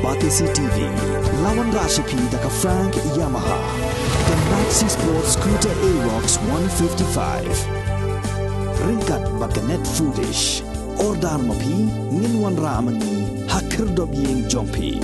Batisi TV, lawan Rashipi daka Frank Yamaha, dan Maxi Sports Scooter Aerox 155. Ringkat baka net foodish, ordar mapi, nginwan ramani, hakir dobyeng jompi.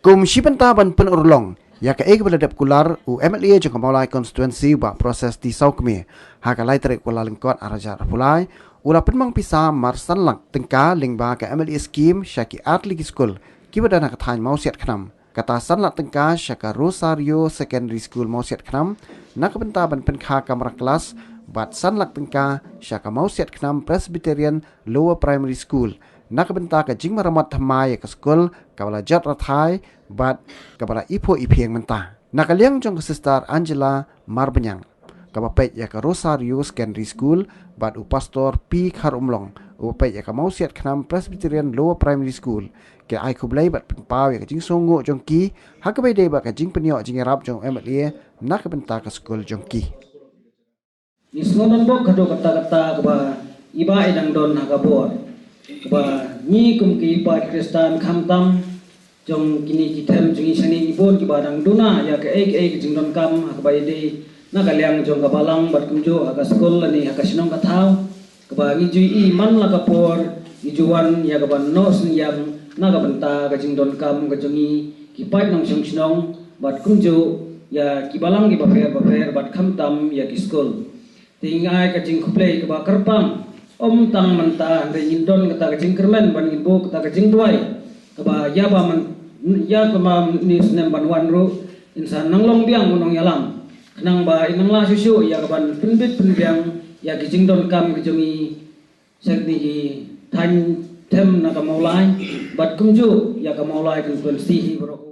Kum Shipenta ban pen urlong ya ka eg beladap kular u MLA jong kamalai constituency ba proses di saukme ha ka lai trek kula lingkot arajar pulai ula penmang pisa marsan lak tengka lingba ka MLA scheme syaki art ligi school kibadana ka thain mausiat khnam kata san lak tengka syaka Rosario Secondary School mausiat khnam nak benta ban pen kha kamra kelas bat san lak tengka syaka mausiat khnam Presbyterian Lower Primary School nak benta ka jing maramat thamai ka school kabala jat rathai bat kabala ipo ipieng mentah nakaliang jong ka sister Angela Marbanyang kabapet ya ka Rosario Secondary School bat u pastor P Kharumlong upet ya ka mausiat khnam Presbyterian Lower Primary School ke ai kublai bat paw ya ka jing songo jong ki hakabai dei ba ka jing peniok jing rap jong MLA nak benta ka school jong ki nisnonon bok kado kata-kata kaba iba edang don hakabor ba ni kum ki pa Kristan khamtam jong kini kitem jong isani ibon ki badang duna ya ke ek jingdon kam ak bai de na kaliang jong kabalang bat kumjo aga skol ni aga sinong kathaw ka ba ngi jui i man la kapor ijuan ya ka ban nos ni yang na ka banta ka jingdon kam ka jongi ki pai nong sinong bat kumjo ya ki balang ki baper bat khamtam ya ki skol tingai ka jing kuplei ka ba kerpang om tang mentah de indon kata kacing kermen ban ibu kata kacing tuai kaba ya ba man ya kama ni senem ban wanru insan nanglong biang gunung yalam kenang ba inang la susu ya kaban penbit penbiang ya kacing don kam kejungi sekni tan tem na kamaulai bat kumju ya kamaulai kan konstihi bro.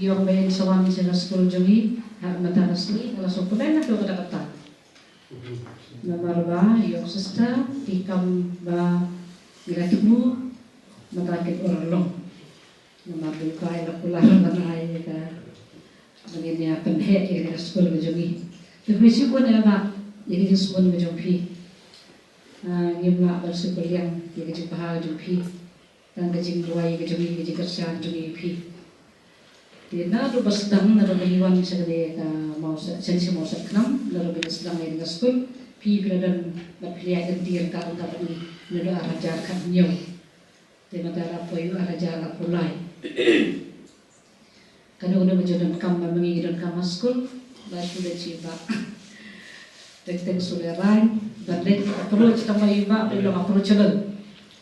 Yung bayan sawami sa school jongi matalas ni alas ko na do kata-kata nomor ba yung sister tikam ba gilatmu matakit orlong nomor do kay la kulang na ay ka bagay penhe ya school jongi to bisi ko na ba yung school jongi yung na ba school yang yung bahal jongi dan kajing duai jongi kerjaan jongi pi na do basdang na do baliwan sa gade ka mau sensi mau sa knam na do basdang ay nga school pi bladan na piliya ng dir ka uta ni na do arajar kan nyo te matara po yu arajar ka pulay kanu do majodan kam ba mangi don kam school ba sudah ciba tek suleran dan dek approach ka mai ba belum approachable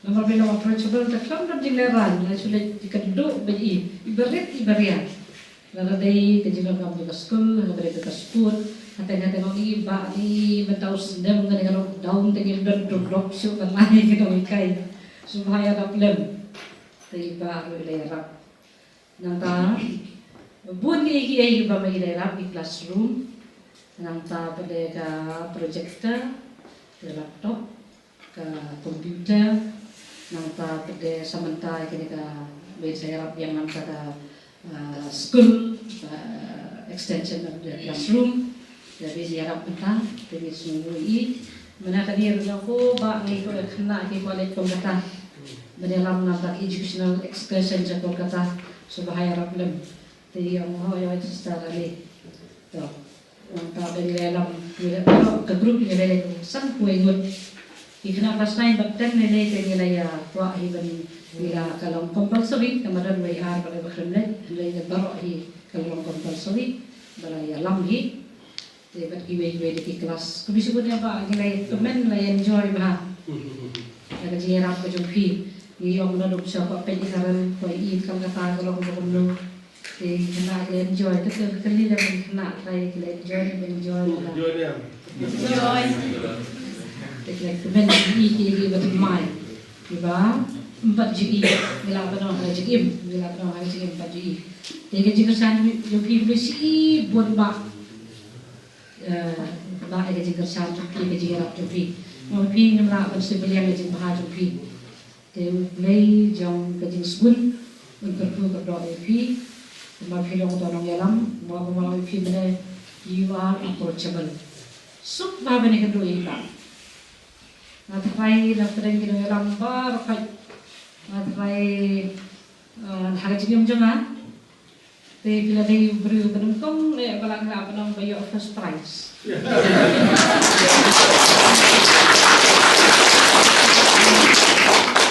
nomor belum approachable ta kam do dileran na sudah dikado ba ibarit Lalu dari kejian kamu ke sekolah, dari ke sport, katanya tengok ni bak ni mentau sedem kan kalau daun tengok dan drop show kan lain kita ikai supaya dapat tiba daerah. Nanta buat ni kiai ba mai daerah di classroom, nanta pada ka projector, laptop, ke komputer nanta pada samanta kini ke saya yang nanta ke school extension of the classroom jadi siarap petang jadi semua mana tadi aku bak ni ko kena ki college Kolkata mendalam nanta educational excursion sa Kolkata subahaya problem jadi yang mau ya secara ni to nanta dari dalam ke grup ni dari san ku ikut ikna pas naik bakten ni ni ya tua iban bila kalau compulsory kemudian WR pada bakten ni baru hi kalau compulsory balaya lamhi debat giwe di kelas ku disebutnya Pak nilai temen lah enjoy bah ada jiran ke jumpi ni yang menaduk siapa pendidikan ko kalau kata kalau belum kena enjoy kali dah kena try enjoy teknik temen iki betul mai tiba 4 GE bila pernah GM 4 GE jadi jika saya jumpi besi buat bak ba ada jika satu pi jika rap jupi mau pi namla bersih belian jika bahas jupi te play jong kajing school untuk berdoa pi mau pi long tolong yalam mau pi mana you are approachable sup ba bani kedua ita ngatai daftarin kilo yalam bar kai ngatai harga jengam jonga They bila they beri penungkong, le balang la penong bayo first prize.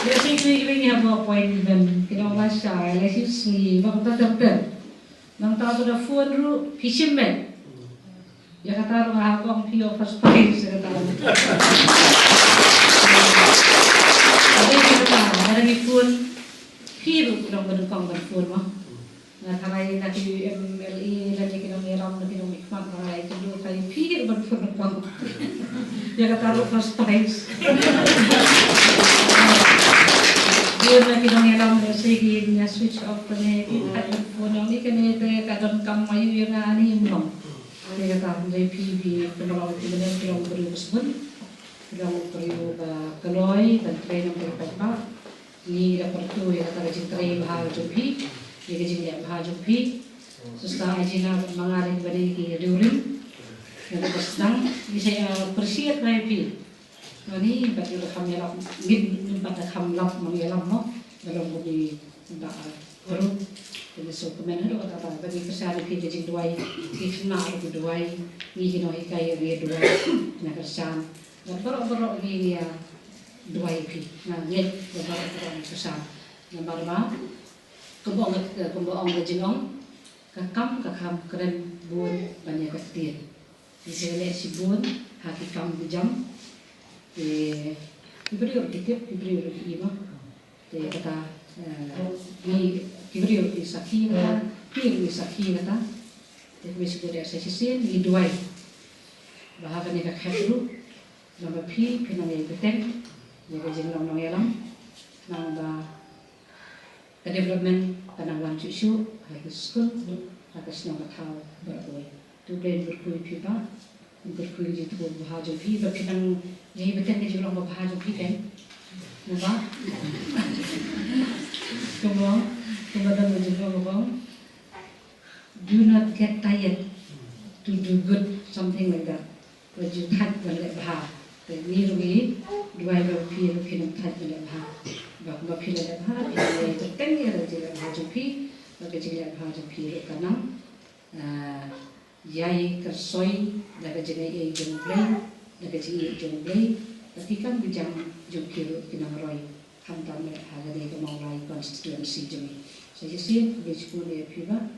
Dia sini ini apa point dan kita bahasa, lesi sini, bapa dokter. Nang tahu sudah phone ru fishing man. Ya kata rumah aku pio first prize kata. Jadi kita ada di phone, piru kita penungkong phone mah. Nakalay na MLE lagi kita meram na kinong ikmat na itu dulu kali pikir berfirman dia kata first prize dia na kinong meram na sige na switch off kene at phone ni kene te kadon kam mayu yang ani mong dia kata dari PV penolong kemudian kinong berusbun kinong beriu kaloy dan train ng berpapa ni dapat tu ya kata rajin train bahal jupi jadi jilid bahaju pi susah ajina mengalir beri ki during yang sedang saya persiap lai pi ini bagi kami lam gid pada kami lam mengelam mo dalam bagi tidak baru jadi so kemen ada kata bagi kesana pi jadi duai ikna itu duai ni kino ikai dia duai nak kesan dan baru ini ya duai pi nah ni baru kesan nomor 5 kemboong ke jengong kakam keren bun banyak ketir di sini si bun haki kam bujam diberi titip diberi ima kata diberi sakhi kata tapi sudah saya sisi di dua bahagian yang kafir nama pi kenanya beteng jaga jengong nong yalam nang ke development kanang cucu high school atas nama tahu berapa tu boleh berkuih pipa berkuih itu bahasa pi berkenang jadi betul ni juga orang bahasa pi kan nampak kemudian juga orang do not get tired to do good something like that when you touch balik bahasa ni rugi dua pi kenang touch balik bahasa bahawa pilih lepas pilih tertengi ada jilid bahaju pi bagi jilid bahaju pi kanang yai kersoi daga jilid jumblay daga jilid jumblay tapi kan bijang jumkir kinang roy hantam ada dia kemauai konstituensi jumi saya sih bisku dia piba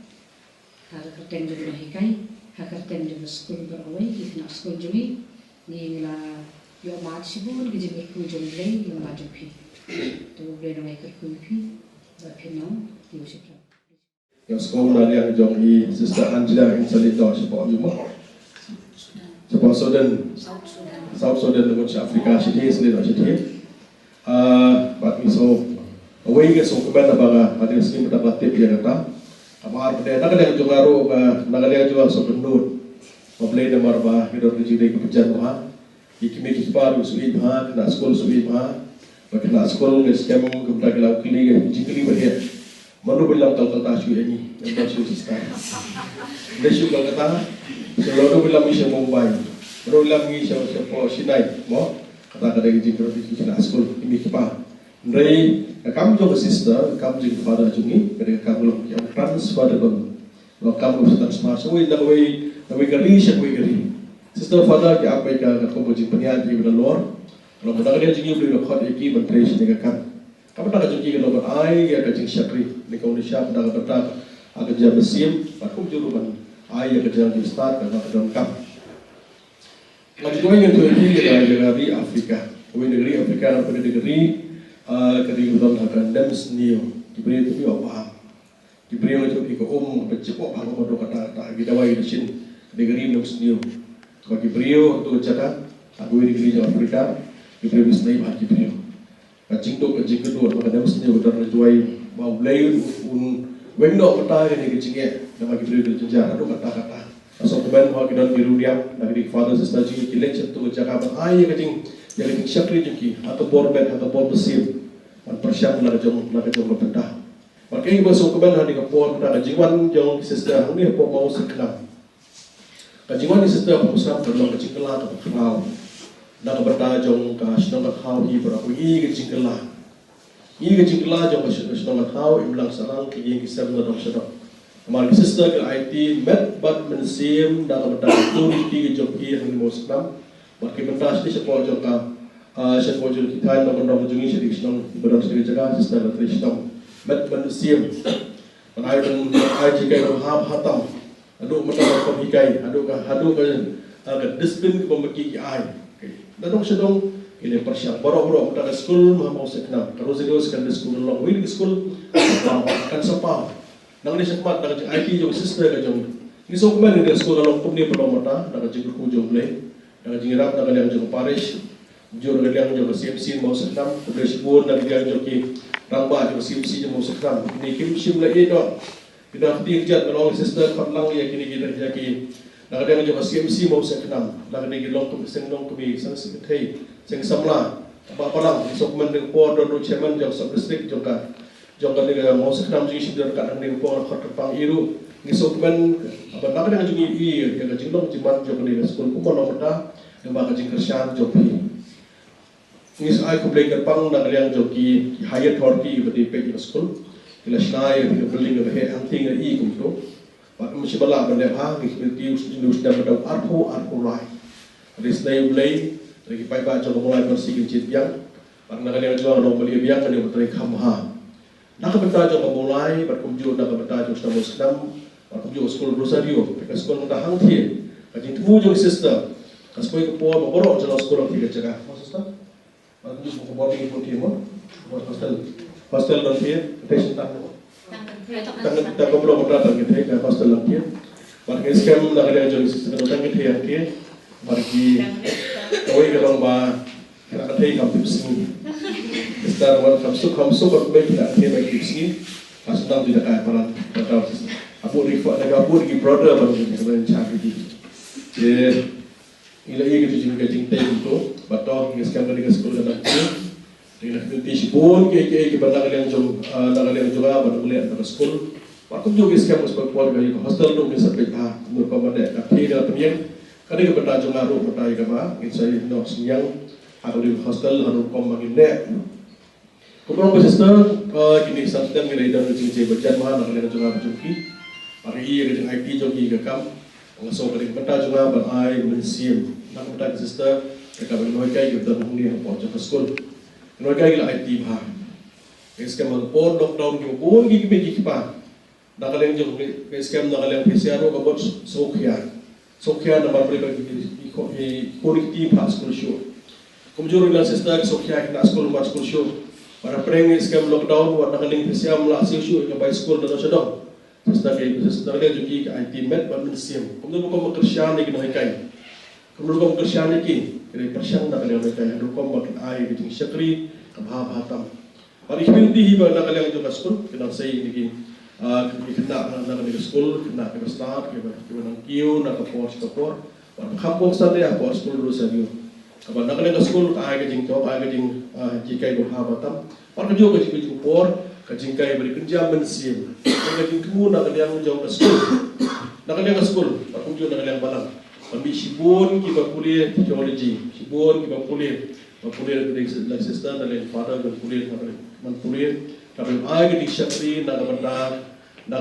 ada kerten juga hikai kerten juga skul berawai kita nak skul jumi ni lah yo mat sibur jilid ku jumblay yang maju pi tu boleh nak ikut kunci, berkenal diusik. Yang sekolah yang jom i Sister Angela yang salita sebab rumah. Sebab South Sudan dengan Afrika sini salita sini. But so away ke so keban abang ada sini mendapat tip dia kata. Amar pada nak ada jongaro nak ada jual so benut. Mobil nomor bah hidup di sini kebejan mah. Ikimi kipa du sui bha kena sekolah sui bha kena sekolah nge scam kemudian kalau kili jikili berhe malu bilang tal tasu ini yang tasu sistem desu kalau kata selalu bilang misal Mumbai malu bilang misal siapa Sinai mo kata jikili kena sekolah ini kipa Ndai kamu juga sister kamu juga father jungi ketika kamu yang transfer dengan lo kamu bisa transfer semua itu nawi gari siapa gari sister father ke apa yang kamu jadi penyiar di luar kalau kita kerja jadi beli lokal iki bertrace dengan kamu tak jadi kalau berai ya kerja syakri di Indonesia pada bertak agak jam besim aku juruban ai ya kerja di start dan dalam kam lagi dua yang tu ini dari Afrika negeri Afrika dan negeri kerja dalam akan dams new diberi tu apa diberi untuk ikut bercepok aku mau kata kita wajib di sini negeri dams new bagi beliau untuk cakap aku di gereja Afrika di beliau bisnai bagi beliau kacing tu kacing kedua maka dalam sini udah terjuai mau beliau wendok kata ini kacingnya dan bagi beliau itu jenjang itu kata-kata asal teman mau kita biru diam dari father sister jadi kilen satu cakap ay kacing yang kacing syakri jadi atau borbet atau bor besim dan persiap nak jom berpendah maka ini masuk ke mana di kapor kita kacingwan jong sister ini apa mau sekenal kajian ini setiap muslim terlalu kecil kelah atau kerau, nak bertajong ke senang kerau ini berapa ini kecil kelah jong ke senang kerau ini bilang serang kini kisah dalam sedap. Kemarin sister ke IT met bad mensim nak bertajong di jong ini hari muslim, bagi bertaj di sekolah jong ke sekolah jong kita nak bertajong jungi sedikit senang berada sedikit jaga sister dari senang met mensim, menaikkan jika rohab hatam. Aduk mendapat pemikai, aduk disiplin pemeki ai. Dadong sedong ini persiap borok mendapat sekolah mau sekenam. Kalau saya sekan sekolah long way sekolah akan sepah. Nang ni sepat nak IT jong sister ke jong. Ni so kemana dia sekolah long pun ni belum mata, nak jeng ku jong play. Nak jeng rap nak yang jong parish. Jor yang jong CMC mau sekenam, terus pun nak yang jong ki ramba jong CMC mau sekenam. Ni kim sim la itu. Kita kerja kalau sister katlang ya kini kita jadi nak ada yang juga CMC mau sekenam nak ada yang long kami sang sekretari sang samla apa lang sok mendeng por do chairman jong sub district jongka dengan mau sekenam jadi sudah dekat dengan por khotpang iru ni sok men apa nak ada yang juga yang jinglong jiman jong ni sekolah pun mau mata yang bakal jing kerjaan jong ni saya kumpulan kerpang nak ada yang joki higher authority berdiri di sekolah Kila senai yang berling ke bahagian anting yang i kumto, pak mesti balak benda hang, seperti sudah berdapat arpo lai. Ada senai mulai, lagi pai baca mulai bersih kencit biang, pak nak ada yang jual orang beli biang kan yang berterik hamha. Nak bertajuk memulai, berkumjur nak bertajuk sudah muslim, berkumjur sekolah Rosario, mereka sekolah muda hang tian, kaji temu jauh sister, kasih kau puan berborok jalan sekolah tiga cakap, sister, berkumjur buku boarding pun tian mo, hostel dan dia, kita belum datang kita ke hostel dan dia. Bagi skam nak ada join sistem datang kita yang dia, bagi kau kalau bah kita kata kamu tips ni. Sekarang orang kamu berbaik kita dia bagi tips ni, asal tak tidak kaya peran atau abu rifa, negara abu di brother bagi kita mencari di. Jadi ini kita juga jingtai itu, betul. Skam dari sekolah dan dia. Dengan aktivitas pun ke bandar yang jom juga bandar kuliah atau sekolah. Waktu juga sekarang sebagai keluarga yang hostel tu bisa berita menurut pemerintah. Tapi dalam penyiang kadang kita bertajuk ngaruh bertajuk apa? Kita nak siang atau di hostel harus komangin net. Kemudian bersister kini sedang milih dan uji berjalan mana kalian juga berjumpa. Hari ini kerja IT jogi kekam. Langsung kali bertajuk apa? Berai mensiam. Nak bertajuk sister mereka bernoikai kita mengundi apa? Jumpa sekolah. Mereka gila IT bah. Skam pun lockdown kita pun gigi kipa. Nak kalian jom skam nak kalian PCR ko bot Sokya nama mereka gigi kualiti bah school show. Kumjur dengan sister Sokya kita school show. Para prank skam lockdown warna kalian PCR mula show ke by school dan sedang. Sister kalian juga IT med banding sim. Kumjur ko makersian lagi nak ikai. Kumjur ko makersian lagi. Kali persiang nak kalian mereka yang rukom makin air di syakri kabah hatam. Hari ini hiba nak kalian juga sekolah kena saya ini kena nak kalian sekolah kena kena start kena nang kiu nak kapor. Kampung sana ya kapor sekolah dulu sahaja. Kapan nak kena school ka ai ka jing to ai ka jing jikai bo ha batam par ka jo ka jing por ka jing kai beri kerja mensim ka jing tu nak kena yang jauh ka school nak kena ka school par ku jo nak kena balang ambi sibun ki ba kuliah theology sibun ki ba kuliah dari sister dari father dan kuliah man kuliah tapi ai ka dictionary nak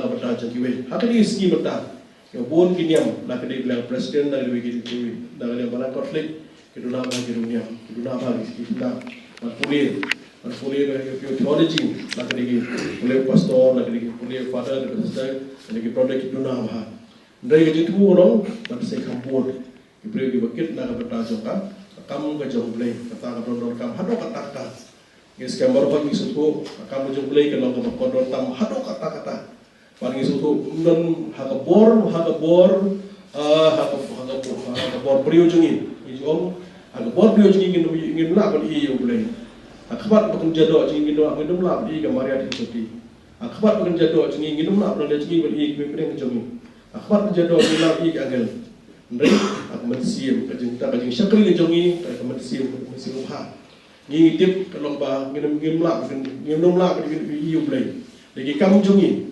benda jangkiwe hak ni ski benda yang bon kiniam nak kena bilang presiden dari begini nak kena balang konflik kedua bagi dunia, kedua bagi kita, manfulir dari theology, nak lagi boleh pastor, nak lagi boleh father, nak lagi produk kedua bah. Dari kerja tu orang, nak saya kampur, diberi dibakit nak bertajukkan, kamu kejauh boleh, kata kedua kamu, hado kata-kata, yes kamar bagi suku, kamu jauh boleh kalau kamu kodor tam, hado kata-kata, bagi suku, dan hakabor priujungin. Jom, agak buat dia ingin nak beri ia boleh. Akabat bekerja doa ingin doa ingin nak beri kemarin di seperti. Akabat bekerja doa ingin nak beri ingin beri kemarin kejami. Akabat bekerja doa ingin nak beri agel. Mereka aku mensiam kejengta syakri kejami, aku mensiam ha. Ingin tip kalau bah ingin nak beri ia boleh. Lagi kamu jungi.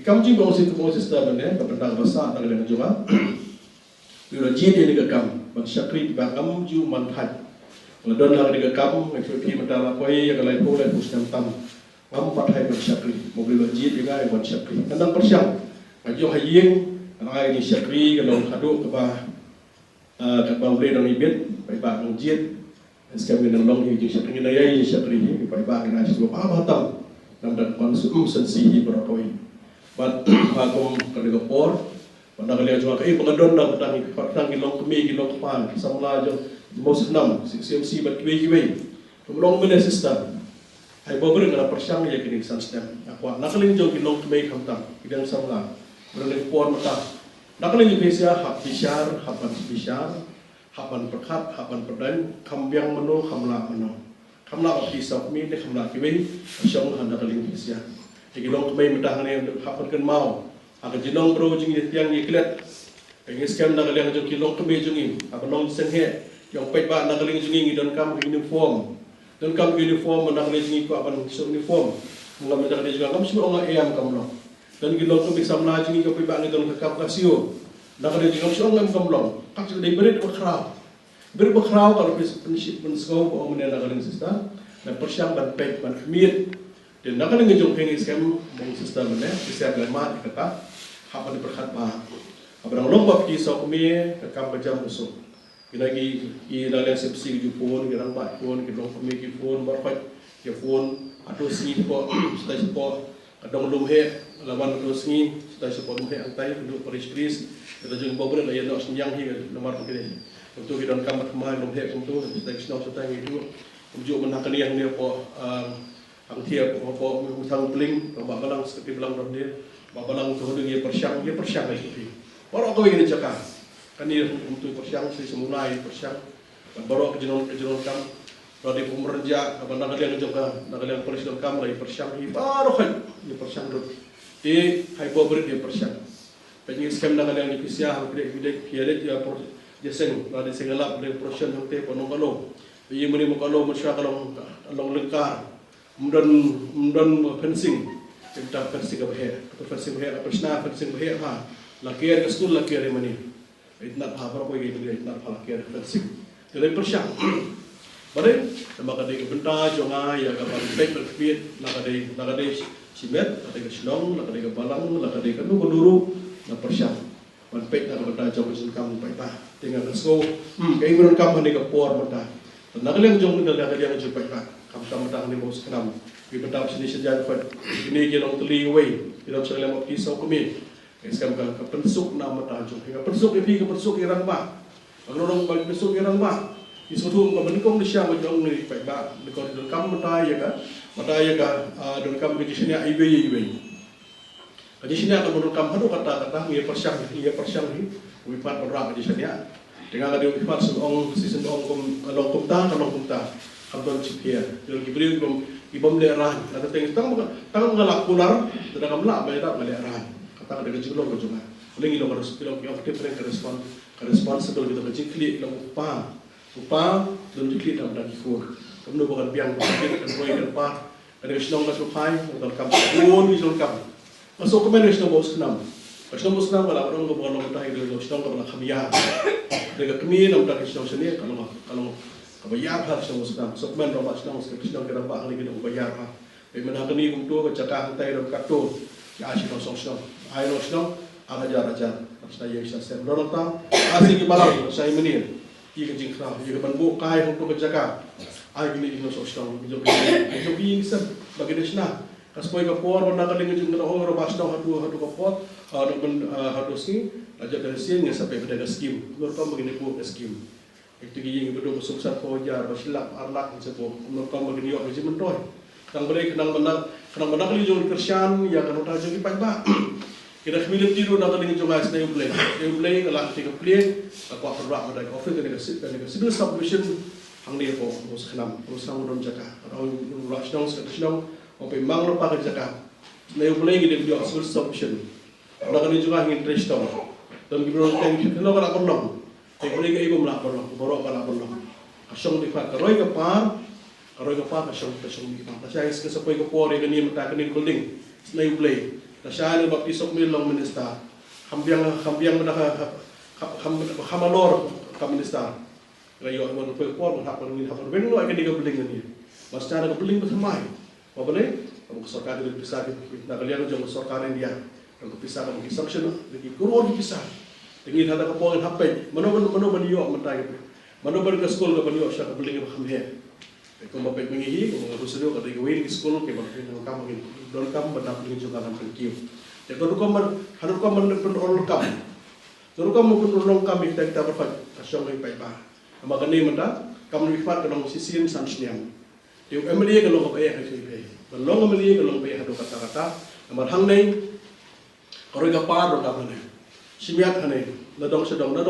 Kamu jungi bangsa sistem ni, kepada bahasa tak ada juga. Bila jadi ni kekam. Syakri di bangam ju manhat. Ngadon lang di kakam, nagpipi matala ko ay yagalay po lang pusang tam. Mampat hay syakri. Mobil lojit juga ay syakri. Kandang persyang. Ngayon haying ang ay ni syakri kalong hado kaba kabang bre ng ibit, paiba ng jit. Kami ng long yung syakri na yay syakri ni paiba ng nasi ko batam. Nang dan konsum sensihi berapoy. But bagong kaligapor pada kali aja kai pengadon nak petang kilong kemi kilong pan samla jo mos 6 CMC bat kiwe tumlong mena sistem ai bobre ngara persyang ya kini sistem aku nak kali jo kilong kemi kamtam idang samla berle pon mata nak kali Indonesia hak bisyar hapan perkhat hapan perdan kambiang meno kamla pisau mi de kamla kiwe syong handa kali Indonesia kilong kemi metang ni hapan kan mau ada jenong bro jengi tiang iklet, pengen scam nak kalian jeng kilong keme jengi, apa nong senhe, yang pay ba nak kalian jengi dan kam uniform nak kalian jengi ko apa uniform, mengambil nak kalian juga kam semua orang ayam kam long, dan kilong keme samla jengi ko pay ba dan kakap kasio, nak kalian jengi semua orang kam long, kam sudah diberi berkrau kalau penskau ko orang nak kalian sistem, dan persyang ban pay ban kemit. Dan nak kena ngejong pengen scam meng sistem ni, bisa agama kata, apa diperkat bah. Abang lomba kisah kami, kakam bajam musuh. Lagi dalam sepsi jupun, kirang bat pun, kirang kami kipun, berkat kipun, atau sini po, setai po, kadang lumhe, lawan atau sini, setai po lumhe antai, duduk peris, kita jeng bawa lah yang nak senyang hi, nomor begini. Untuk kita kamar kemai lumhe untuk setai senau setai itu, untuk menakan yang dia po. Ang tiap apa utang peling babalang seperti belang dia babalang tu dengan persyang lagi baru kau ingin cakap kan dia untuk persyang si semulai persyang baru kejenon kam baru di pemerja apa nak kalian juga nak kalian presiden kam lagi persyang baru kan dia persyang tu di hai bobrit dia persyang pengen scam nak kalian di pisia gede kialet dia jesen ada sengalap dia persyang yang te ponong kalau ia meni mukalo masyarakat long lengkar Mudon fencing, kita fencing apa he? Kita fencing he, apa sena fencing he ha? Lakiar ke school lakiar mana? Itu nak apa apa yang itu nak apa lakiar fencing. Jadi persyang. Baik, sama kadai benda jonga ya kapan baik berkebit, nak kadai simet, kadai kesenong, nak kadai kebalang, nak kadai keduru, nak persyang. Baik nak benda jonga kamu baik tak? Tinggal kesko, keinginan kamu ni kepor benda. Nak kadai jonga nak kadai jonga baik tak? Kamu tak ni bos kenam. Kita tahu sini sejak fat. Ini kita orang teli away. Kita orang sekali mau kisah kami. Sekarang kalau pensuk nama tajuk. Kalau pensuk ini ke pensuk irang ba. Kalau orang balik pensuk irang ba. Isu tu kalau menikam di siang macam ni baik ba. Kalau dalam kamu mataya kan. Dalam kamu di sini iwe. Di sini akan menurut kamu tu kata ia persyang ni. Wipat berak di sini. Dengan ada wipat seorang season orang kumta. Abang cipia, jadi beri ibam leran, ada tentang mengalak pular, tidak mengalak bayar leran. Kata ada kecil juga. Lagi harus kita different responsible kita kecil klik upah don dikit am dak ifur kamno bakan biang dikit kan boy kan pa ada senong ka sukai dan kam bon ison kam masuk ke mana senong bos kenam senong bos kenam kalau orang bakan orang tahu itu senong kalau khamiyah dekat kami nam dak senong seni kalau bayar har senong bos kenam sok men roba senong kira ba hari kita bayar ha mana kami untuk cakap hantai dan kartu ya senong senong ayo senong ajar saya yang saya dorong tang asing malam saya menir ia kencing kerap ia banbu kai untuk jaga ai gini ino sosong jogi sab bagi desna kaspoi ka por na ka lingi jung ro ro basno hadu ka pot hadu si aja dari sini sampai pada skim nur kam begini po skim itu gini bedo sukses ko jar basilap arlak sepo nur kam begini yo ji mentoy tang bere kenang menang li jung kersian ya kan uta jogi ba kita kemilim tiru nak dengan jumlah saya play kalau kita play aku akan berak pada office dengan civil subdivision hang dia po bos kenam bos sang udon jaka orang rasional sekarang apa memang lupa kerja jaka saya play kita dia civil subdivision nak dengan jumlah ingin interest dan kita orang kita nak nak penolong saya play ke ibu nak penolong borok nak penolong asong dipat karoi ke par asong dipat saya sesuai ke por ini mata kini building saya play Nasaan ba pisok milong minister hambiang dah hamalor ka minister rayo mo no por hapon benno ay kaniga buling ni mas cara ka buling betamai ba boleh ang sarkar dili pisah na kalian jong sarkar India ang pisah ka sanction lagi kurun pisah tingin hada ka po hapay mano yo matay mano ka school ka banyo siya ka buling ba hamhe kung mapay mengihi kung gusto ka gawin school kay bakit ng kamangin don kam badap dengan juga nan kiu ya don kam pen orang kam don kam pun orang kam kita berfat asyong ay pai ba magani mata kam ni fat kanong sisin sansniam tiu emri ka long ba ay hay long emri ka long ba hado kata amar hang nei koroi ka par do kam ne simiat hane nadong sedong bar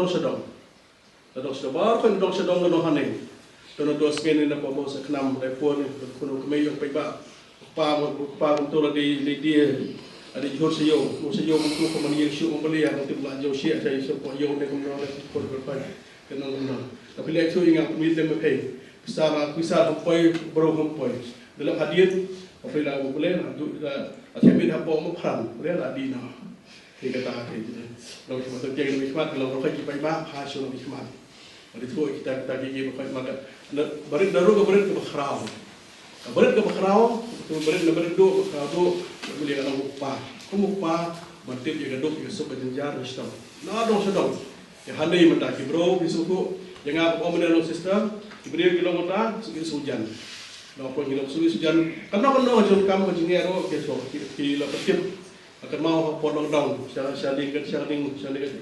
kan dong sedong no hane dono dos ngene na po sa knam na po ni kuno kumayo pai ba pa untuk di dia ada jor sayo mo ko man yang syu mo bali ang tibla jo sia saya so po yo ne ko no ko pa kenang no tapi le chu inga mi tem pe pisara poi bro hom poi dalam hadir apela mo bale asyami ha po mo pran le la di na ni kata ke no mo to ke ni khmat lo ko ki pai ba ha shu no khmat ada tu kita gigi pakai maka barit daru ke barit ke bakrau barit ke bakrau barit do bakrau boleh kalau upah mantip ya gadok ya sok jenjar sistem na dong sedong ya handai mata ki bro bisuku yang apa omena sistem diberi kilometer sujan no pun sujan karena jom kam ke jingero ke so ki la petip akan mau potong dong sharing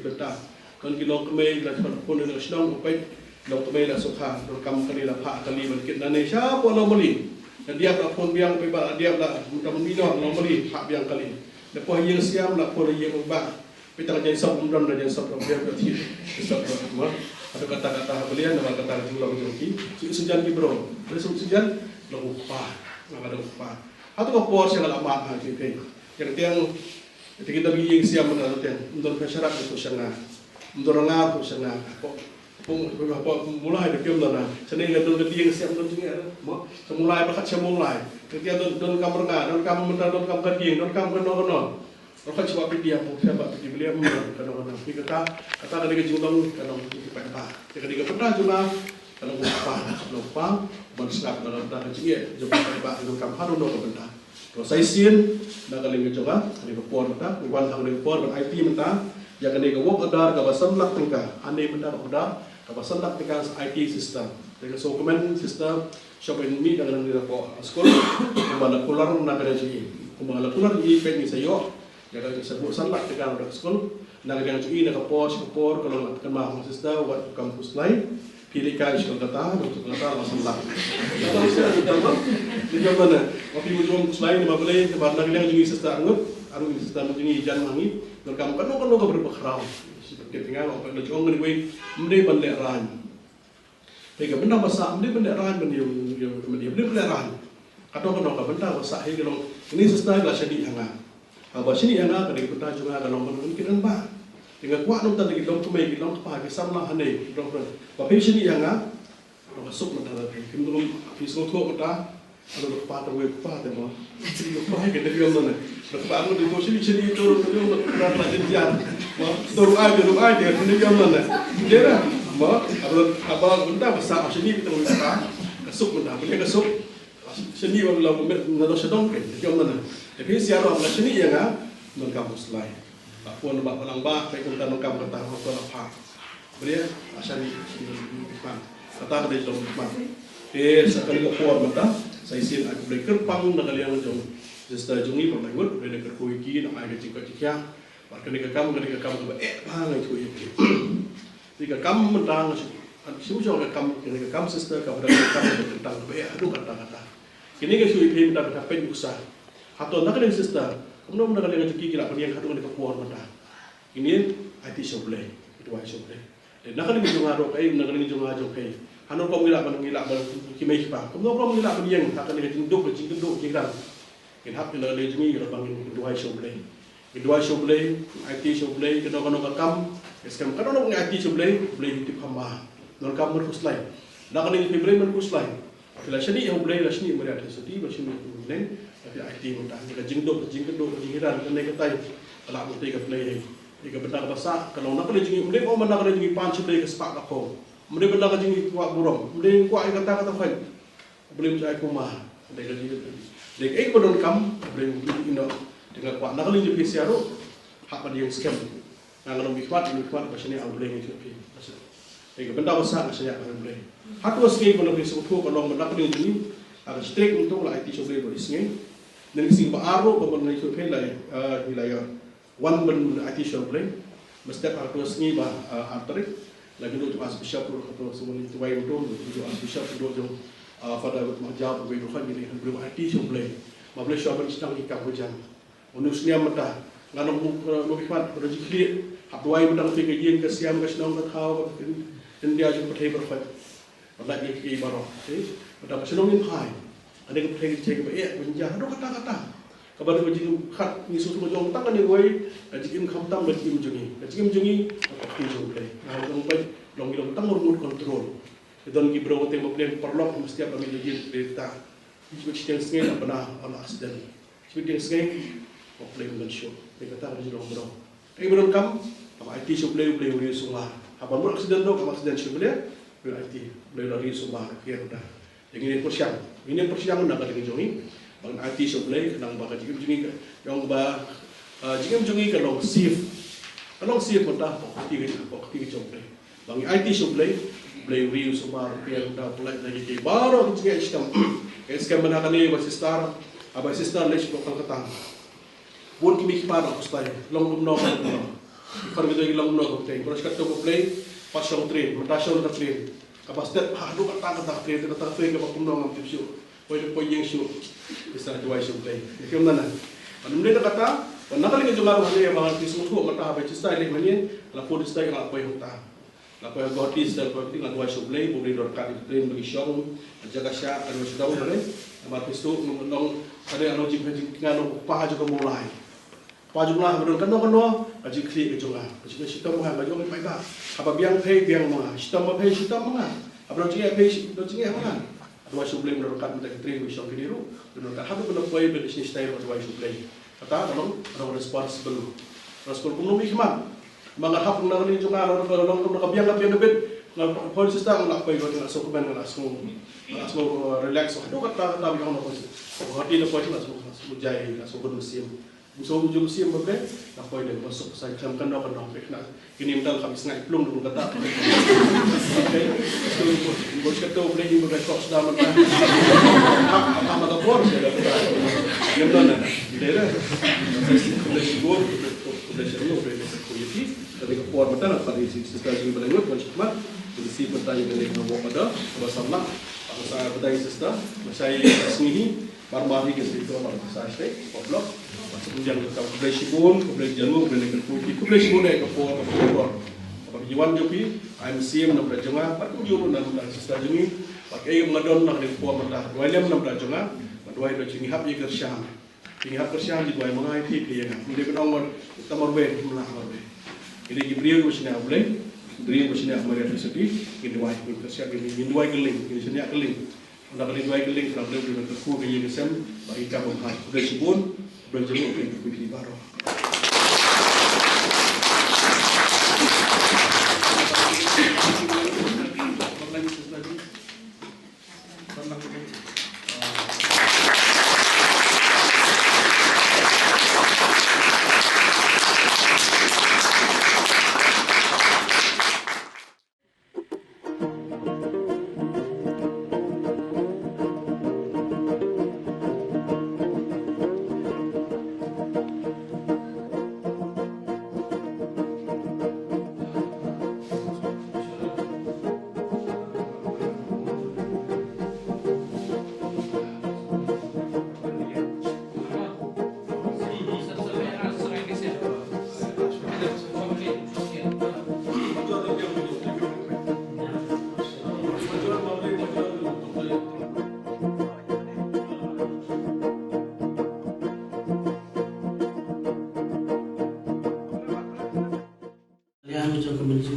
betah kan kilo kemei la pun dengan senang upai lo kemei la sukha do kam kali la pha kali berkit nane siapa lo beli dan dia pun biang peba dia la muta mino lo beli hak biang kali depois ye siam la pun ye ubah pita jadi sab umdam dan jadi sab dia berarti sab semua ada kata-kata belian nama kata jumlah joki sujan ki bro sujan lo upah ada upah atau ko pos yang lama ha ki yang tiang kita bagi siam mana tiang untuk masyarakat itu sangat mendorong tu sana, mulai dari kiam dana, sana yang don ketiang siap don juga, semulai berkat semulai, ketika don kam berkat, don kam mentah don kam ketiang, don kam keno, berkat coba dia pun siapa pergi beliau keno, kata dari kejungang keno kita apa, ketika pernah juga keno lupa, bersikap dalam dah kecil, jumpa apa, don kam haru don benda, terus saya sin, nak kali juga, kali kepon mentah, bukan kali kepon, IT mentah. Yang kena gawak adar kawasan lak tingkah, ane benda adar kawasan lak tingkah IT system, dengan dokumen sistem shopping mi dengan diri ko sekolah, kembali pulang nak kerja kembali pulang ini pengen sayo, jadi sebut sanlak tingkah nak sekolah, nak kerja ini nak kapor kalau nak kemah sistem buat kampus lain, pilih kali sekolah kata, untuk kata langsung lak. Kalau saya tidak di mana, waktu itu kampus lain lima boleh, sebab nak kerja juga sistem anggap, anu sistem ini jangan mangi. Dan kamu kan berbakrau, seperti tinggal orang ada orang ni wei, mending benda ran. Jika benda besar, mending benda ran, mending benda ran. Kata orang benda besar, kalau ini sesuatu lah seni hanga. Apa seni hanga kalau kita juga kalau mungkin apa, tinggal kuat nonton lagi dong kemai, dong kepah, kisah lah hanai, dong. Tapi seni hanga, เราก็ซุกมันตลอดเลยคือมันพิสูจน์ทั่วมันตาเราลูกป้าตัวเวกป้าแต่บ่ที่ลูกป้าให้กันได้เรื่องนั้นลูกป้ามันดูตัวชีวิตตัวเราเรื่องเราเราจะยานบ่ตัวลูกอ้ายเดี๋ยวนี่เรื่องนั้นน่ะเดี๋ยวนะบ่abang benda besar macam ni kita mengatakan kesuk benda boleh kesuk seniเราเราsedang kan jom mana tapi siapa macam ni yang nongkam selai puan bak palang bak baik kita nongkam kata apa apa boleh asal ni kan kata ada jom kan sekali ke puan mata saya sin aku boleh kerpang nak kalian jom just jungi permainan boleh kerkuiki nak ada jika bahkan ketika kamu bang itu jika kamu mentang siapa yang kamu sister kamu tentang aduh kata kini ke sui pay mentang kata pen usah atau nak ada sister kamu nak ada rezeki kira peniang hatu dengan kepuan mentang ini IT shoplay itu IT shoplay dan nak ada junga rok nak ada junga jok hanu kamu ngilak kimai pa kamu kamu ngilak peniang akan ada jinduk jingdan kin hak nak ada jungi kalau bangin itu IT shoplay kedua shoplay IT shoplay kadang-kadang kam sekarang kadang-kadang IT shoplay boleh hidup hamba non kam merkuslai nak ada Februari merkuslai bila sini yang boleh lah sini melihat sedih macam ni boleh tapi IT mudah jika jingdok jinghiran kena ketai kalau mesti ke play jika benda besar kalau nak ada jingi boleh oh nak ada jingi pan shoplay ke sepak kapau boleh benda jingi kuat burung boleh kuat kata fai boleh mencari kumah boleh jadi ekor non kam boleh dengan kuat nak lagi jadi siaru hak pada yang scam nak orang bikuat macam ni aku boleh itu jadi benda besar macam ni aku boleh hak tu scam kalau bisa utuh kalau benda ni jadi ada strike untuk lah IT shoplay boleh scam dan sing baru kalau itu pelai wilayah one ben IT shoplay mesti hak tu scam bah arterik lagi tu as bishop atau semua itu bayi itu as bishop itu jom pada majab begitu kan jadi belum IT shoplay boleh shoplay sedang ikat hujan manusia mata nganong mukifat rezeki habwai bedang fikir ke siam ke senang ke tahu dan dia juga percaya berfat pada ini baru pada senang ini hai ada ke percaya cek be benjah ada kata-kata kabar biji khat ni susu jong tak kan ni wei jikim khamtam jikim jungi pasti jong play nah jong play long tang remote control don gibro te mo play perlok mesti apa milih data jikim sengel apa ana asdan jikim sengel play dengan show mereka tak ada jurang berang menurut kamu apa IT show play uri sumah apa menurut aksiden tu apa aksiden show play IT play uri sumah kira dah yang ini persiang nak ada kejongi bang IT show play kenang bakal jika jungi yang jika jungi kalau save pada pokti show play bang IT show play uri sumah kira dah mulai lagi baru jika scam mana kan ni basistar apa sistar les lokal ketang buat kimi kipar aku stay long no kipar gitu long no play terus kata aku play pas show train matasong tak train kapas step aduh kata train ke bakum no ngam tipsu poin yang show bisa dua show play film nana manumle kata nak kali kejualan hari yang bangal tisu tu mata apa style ni mana lapor style apa yang tak lapor goti style apa tinggal dua show play boleh dorkan train bagi show jaga syak ada sudah boleh amat tisu nong ada anu jing ngano paha juga mulai pajumlah berdoa kano aji klik kejunga aji kita mohon baju mai ba apa biang pay biang mah kita mah apa jingi pay jingi apa dua sublime berdoa kita train wisong kediru berdoa hadu kena pay business style dua sublime kata tolong responsible kuno hikmah mangat hap nang ni junga long biang debit ngal policy sta ngal pay ngal so kuban ngal so relax hadu kata biang no policy hati le policy ngal so mujai ngal so musim so ujung musim berbe nak boy dan masuk saya jam kan nak ini mental kami sengai belum dulu kata okey so bos kata boleh ni berkos dah mana apa mata bor saya dah yang mana dia boleh sigur boleh seru boleh kuiti tapi ke por mata nak pada sistem ini berlaku macam jadi si bertanya dengan bawa pada wasallam apa saya bertanya sistem saya sendiri baru-baru ke situ orang saya blog kemudian kita boleh sibun, boleh jamu, boleh kerputi, boleh sibun ke por. Apa jiwan jopi, IMC nak berjengah, patut juru nak sista jungi, pakai mengadon nak di por mentah. Dua lem nak berjengah, dua itu jungi hab je kersyam. Jungi hab kersyam di dua mengai ti dia kan. Kemudian kita orang kita marbe, melah marbe. Jadi Jibril mesti nak boleh, Dari macam ni Ahmad University, ini dua universitas ini dua keling, ini seni keling. Nak keling dua keling, nak boleh beri terku ke YSM, bagi kamu hal. Sudah sebut, berjemur ke Universiti Baru.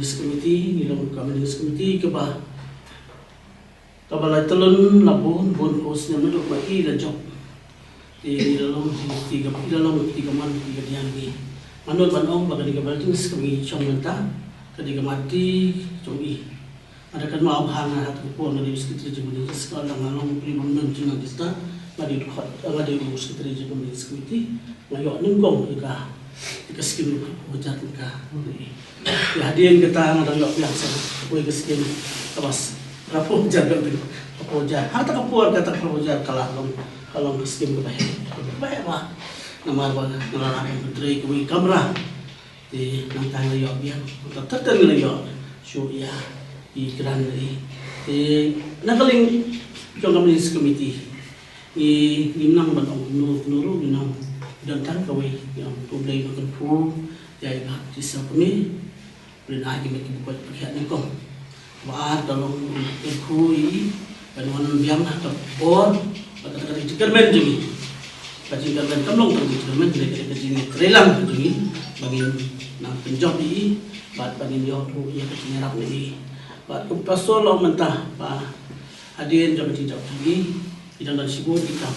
Committee, nilang Communist Committee keba kabalay talon labon bon os na medok ba ila job di dalam tiga man tiga diang ni manut banong baga diga baltus kami chong menta kadiga mati chongi ada kan mau hana hat ko na di sekretari jemuni sekolah ngalong primon men jina dista ngadi khot ngadi sekretari jemuni committee ngayo nungkong ika skin hujat ka ya hadian kita ngadang biasa ko skin tabas rapo jaga rapo jaga hata kapuan kata rapo jaga kalau skin ko bae ba namar ba nalala menteri ko kamera di nantang yo biang terten yo show ya di kran di nagaling Communist Committee i nimnang banong nuru nimnang dan tan kawai yang problema kan pu jai ba sisa kami benar lagi mereka buat pihak ni kong baar dalam ekui banuan biang atau por kata-kata cikermen jadi cikermen kamlong tu cikermen mereka jadi kerelang jadi bagi nak penjob ni bagi dia tu ia kenyarap ni pasal lo mentah pa hadirin jam tidak tinggi tidak ada sibuk kita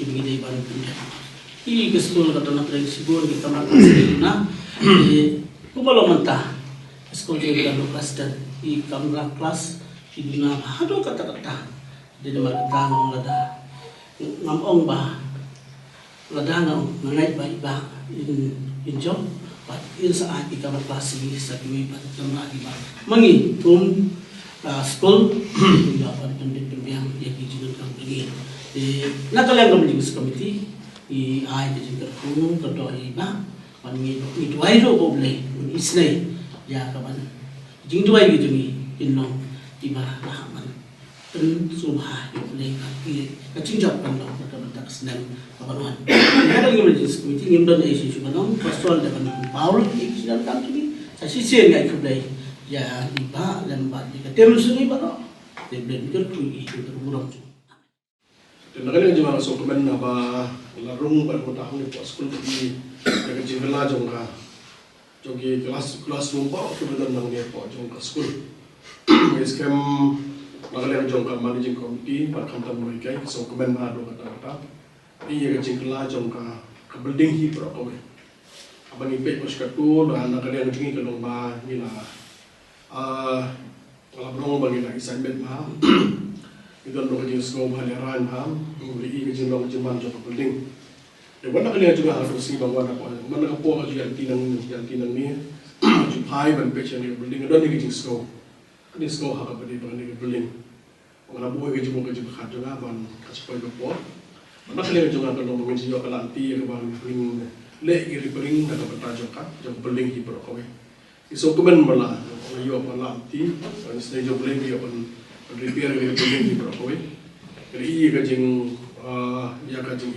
dibagi dari baru pindah ini keseluruhan kata nak dari sibuk kita makan na kumalo mentah sekolah jadi kelas dan di kamera kelas di dunia hado kata-kata di dalam kata ngom lada ngomong bah lada ngom ngai baik bah in job but in saat di kamera kelas ini sakit bah kamera di bah mangi sekolah tidak pada pendidikan yang diajarkan kami di nakalian kami juga komite di ai jadi kerjung kerja iba mangi itu ayo boleh isne ya kapan jing dua gitu ni inong iba lah man pen subha yo boleh kaki kacing job kan dong pada bentak senang kapan ada lagi majlis komite ngimdan isi cuma dong pasal dengan Paul iksan kan tu saya sisi ngai kedai ya iba lembat di tem sini ba de ben kertu itu terburuk dan nakalian jemaah sokomen apa larung pada tahun ni sekolah di dengan jingla jongka jogi kelas rumpa kebetulan nang dia po jongka sekolah eskem nakalian jongka managing committee pada kantor mereka sokomen ada kata-kata ini jingla jongka ke building hi pro kowe abang ipe poskatu dan nakalian jingi ke lomba ni lah kalau belum bagi lagi assignment mah itu untuk jenis sekolah haliran ham beli izin dong cuman coba building dan mana kalian juga harus sih bahwa mana kapal juga tinang ni jupai ban pecah ni building dan ni jenis sekolah ni sekolah apa di bawah ni building mana buat kerja kerja juga ban kasih kapal mana kalian juga kalau mengenai juga kelanti ban building lek repairing dan bertajuk jom building hi berkowe iso kemen malah yo kelanti stage job building yo repair building di berkowe jadi iya kajing ya kajing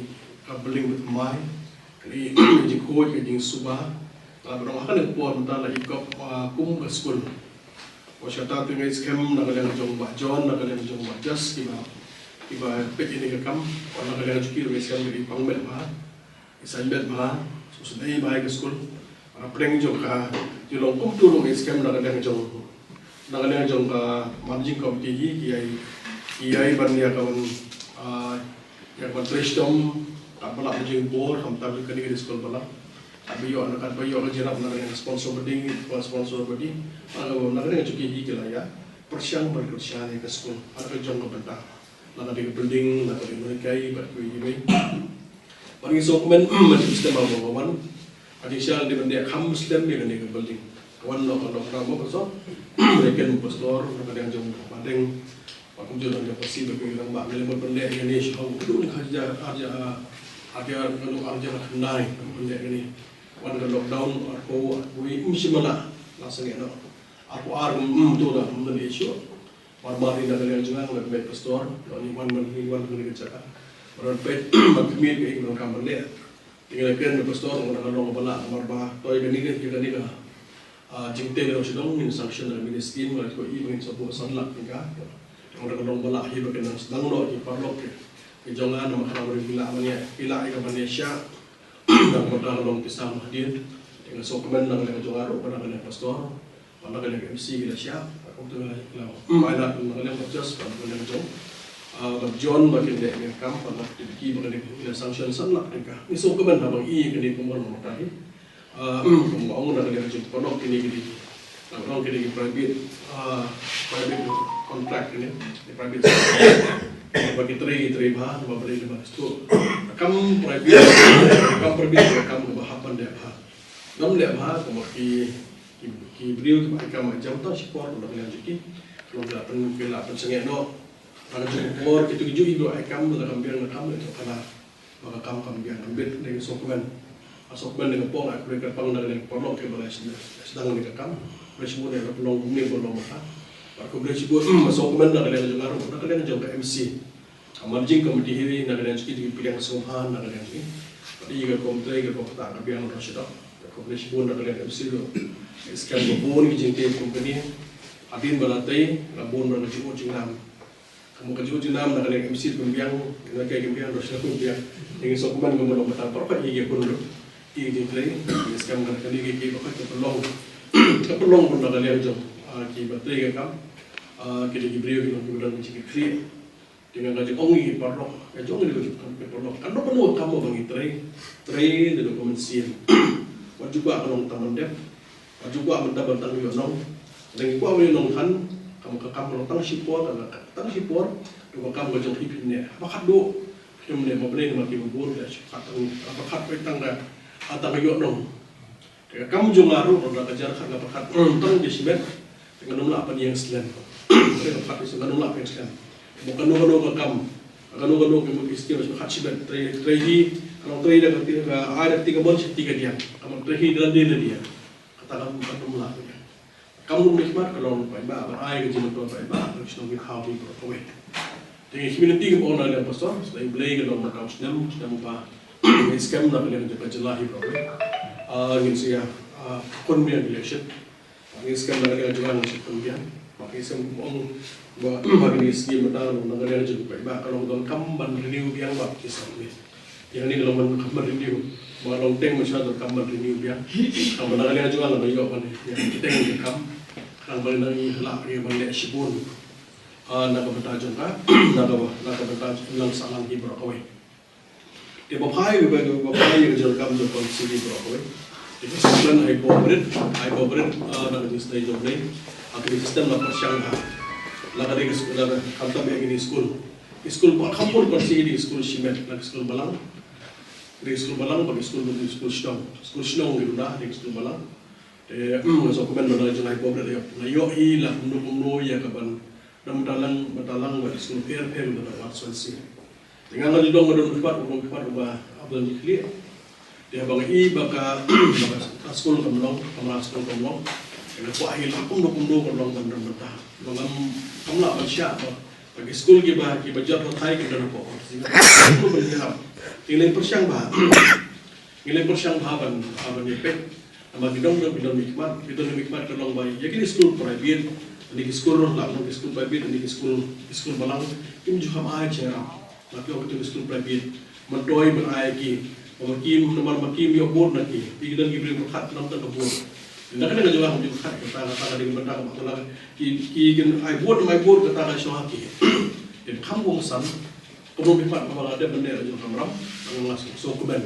building bermai jadi kajing kod kajing subah kalau orang akan ekspor mentah lagi kop kum ke school wasyata tu ngai scam nak kalian jom bajon nak kalian jom bajas tiba pet ini kekam orang kalian cukir scam dari pangmel mah isanbet mah sudah baik ke school orang prank jom ka julong kum turun scam nak kalian jom Nangan jong managing committee kiai ban ya kawan ya kawan tristom kapala managing board ham tabi kani di sekolah bala tapi yo anak apa yo kerja nak nangan sponsor berding sponsor berding nangan cuki kila ya persiang berkerjaan ke sekolah anak jong kebentar nangan di building nangan di mereka buat kui paling sokumen sistem awal additional di benda ham sistem yang di building kawan lo kamu besok mereka pastor kadang jom pandeng aku jual ada pasti bagi orang mak bila benda ini show itu kerja ada kalau kerja kenai benda ini wan lockdown aku mesti malah langsung ya aku tu dah benda isu mari dah kalian juga lebih pastor ini wan kerja berarti makmir ke orang kamar dia tinggal kan pastor orang orang bala marba toy gani ke jingte le sidong min sanction le min scheme le ko i min so bo san lak ka orang orang bala hi ba kan sedang lo di parlok ke jongan ma khala ber bila mania bila ai ka malaysia dan kota long pisang hadir dengan so komen nang le jongan ro pada le pastor pada le MC kita siap aku tu la ada nang le just pada le jong John bagian dari kamp pada ki pada le sanction san lak ka ni so komen ha bang i ke ni pemon mo tahi mau nak lihat jumpa pondok ini gini, orang gini private contract ini, private bagi teri bah, bagi lima itu, kamu private kamu bahapan dia bah, dalam dia bah, kamu ki beliau kamu jam tahu support untuk lihat jadi, kalau gelapan sengit no, kalau support itu ibu kamu dalam biar kamu itu karena maka kamu biar ambil dari sokongan. Asok ben dengan pong aku mereka pang dengan pondok ke balai sedang dengan kam boleh semua dengan pelong bumi pelong mata aku boleh sebut asok ben dengan juga nak kalian jauh ke MC managing committee ini nak kalian sedikit pilih kesumpahan nak kalian ini tadi juga komite juga kota kabian rasyid aku boleh sebut nak kalian MC itu sekarang babon kijinti company adin balatai babon berkeciut jinam kamu keciut jinam nak kalian MC pembiang nak kabian rasyid pembiang dengan sokuman kemudian mata perapa iya pun ini play, sekarang kali ini kita perlu pun nak lihat jom, kita baterai kan, kita diberi kita kemudian kita clear, dengan kaji ongi perlu, kaji ongi kita perlu, kan perlu kamu bagi tray di dokumen seal, wajib juga kalau taman dep, wajib juga minta bantang yonong, dengan gua yonong kan, kamu ke kamu tang sipor, dua kamu kaji hipinnya, apa do, kemudian mau beli nama kita bor, apa kat petang dah. Atau kayu nong, kamu juga ngaruh orang kerja kerja pakat tentang di sini dengan nomor apa yang selain, mereka pakat di sini nomor apa yang selain, bukan nomor kamu kamu istilah macam hasibat terahi kalau terahi dah ketika ada 3 bulan 3 dia, kamu terahi dalam dia katakan bukan nomor apa kamu menikmat kalau baik bah air kerja betul baik bah terus nongin hawi berkowe, dengan community kamu orang yang pastor, selain beli kalau mereka senang apa scam nak kalian juga jelahi problem. Ingin saya konbian election. Ingin scam nak kalian juga ngasih konbian. Makanya saya mau bagi segi benar nak kalian juga baik. Kalau dalam kamban renew biang bak kisah ni. Yang ni kalau kamban renew, malang teng macam tu kamban renew biang. Kamban nak kalian juga nak bayar mana? Yang teng di kam. Kalau balik lagi lah yang balik sibun. Nak bertajam kan? Nak bertajam ulang salang hibra kawai. Dia bapai yang jual kamu jual konsili berapa? Itu sekarang hybrid nak jenis job ni. Akhirnya sistem nak persiang lah dari sekolah kantor yang ini school kampur konsili di school Simet, lagi school Balang, di school Balang bagi school Shnong di rumah di school Balang. So komen mana jual hybrid dia. Layo hilang menunggu ya kapan. Dan batalang bagi school fair dan warsansi. Dengan lagi dong ada tempat rumah abang diklik dia bagi baka sekolah kemlong dengan kuah hilang pun kemlong dan mentah kamu nak bersyak bagi sekolah kita baca Thai kita nak pokok sehingga kamu berjihad nilai persiang bahan nyepet bagi dong kita nikmat kelong bayi ya kini sekolah private di sekolah lah di sekolah private di sekolah balang ini juga aja maka waktu itu sekolah private mendoi berai ki, makim nomor makim yo bor nanti, tiga dan gibri berkat enam tahun kebun, Nak kena juga hujung kat kata dengan benda betul lah. Ki kan I buat kata kan syah ki. Dan kampung san, kamu bipat kalau ada benda yang ramram, kamu langsung sokuben.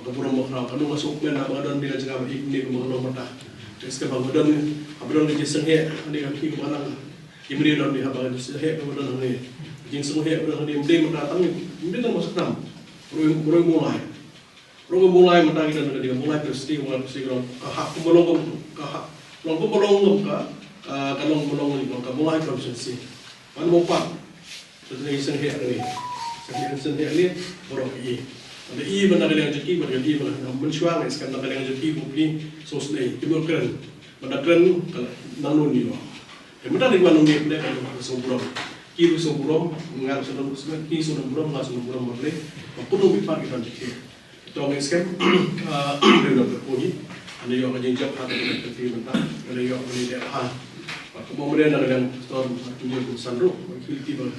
Atau burung makna, kamu langsung sokuben apa dan bila jangan ikni kamu kalau mata. Terus kamu dan ni senghe, ni kaki kamu anak. Imri dan ni apa ni senghe kamu dan ni. Jing senghe kamu dan ni mending mata tang ni kan masuk nam. Burung mulai mata kita nak dia mulai pasti kalau kahak melongkong kalong melongkong ni kalau mulai konsensi mana mau pak sebenarnya senghe ni borok ada benar yang jadi benar benar mencuang sekarang ada yang jadi bukti sosai cuma keren benar keren kalau nanu ni loh benar di mana ni benar kalau soburom kiri soburom ngar soburom kiri soburom ngar soburom boleh aku tu bipak kita jadi Tolong skem, dia dah berpuji. Ada yang kerja jam ada yang kerja mentah, ada yang kerja dah. Kemudian ada yang storm tunjuk sandro, tiba-tiba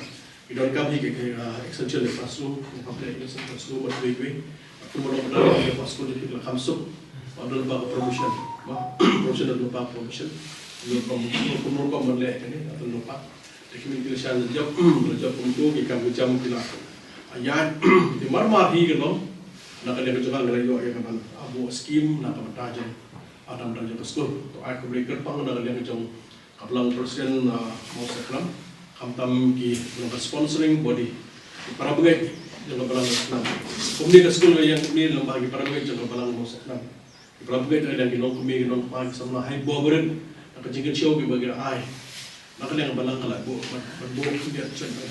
idon kami ke extension le classroom, public classroom berdekat. Kemudian ada yang classroom di dalam kamsuk, ada lembaga promotion, promotion dan lembaga promotion. Kemudian kemudian ini atau lembaga. Dokumentasi job untuk ikan jam kita. Ayat di marmari kan nak ada kejutan dari yo yang kan abu skim nak bertaja ada bertaja ke sekolah to aku beri kerpang nak ada kejong kaplang presiden mau sekram kamtam ki untuk sponsoring body para begai jangan balang senam kemudian ke sekolah yang ini lembaga para begai jangan balang mau sekram para begai ada yang kinong kumi kinong pagi sama hai boberen nak kejingin show bagi ai nak ada yang balang kalau bu dia cerita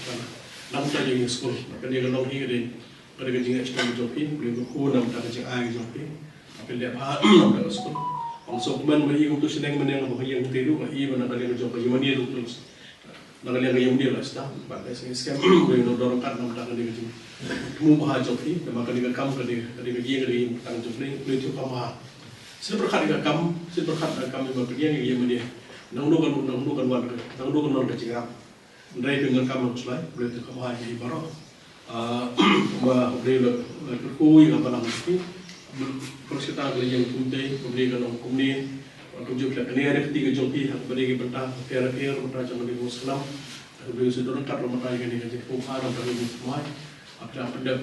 nak saja yang sekolah nak dia kinong ini pada kejingin ekspor jokin, boleh berkurang pada kejing air jokin. Apa lihat nam dah sekolah. Orang men bagi untuk senang menang bagi yang tiru, bagi mana kalian kerja bagi mana dia untuk nak kalian yang dia lah staf. Pada scam boleh dorong kat nam dah kalian kerja. Kamu bahas jokin, dan maka dengan kamu kalian kerja tang jokin, boleh tu kamu bahas. Sila berkat dengan kamu, sila berkat dengan kamu bagi kerja yang dia. Nangdukan warga kecing ram. Dari dengan kamu selai, boleh tu kamu bahas jadi baru. Boleh berkuih apa nama itu, persiapan yang penting, boleh kalau kemudian tujuh kita ni ada ketiga joki, aku beri bentang, kira bentang jangan dibuat selam, boleh sudah lengkap rumah tangga ni kerja kumpulan dan beri semua, apa dah kerja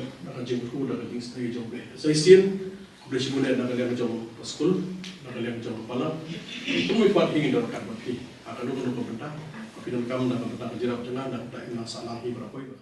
berkuih dan kerja setengah joki. Saya sian, boleh simulasi nak kalian kerja sekolah, nak kalian kerja kepala, itu membuat ingin dorongkan bagi, akan dulu bentang, tapi dalam kamu nak bentang kerja apa jangan dan tak masalah berapa itu.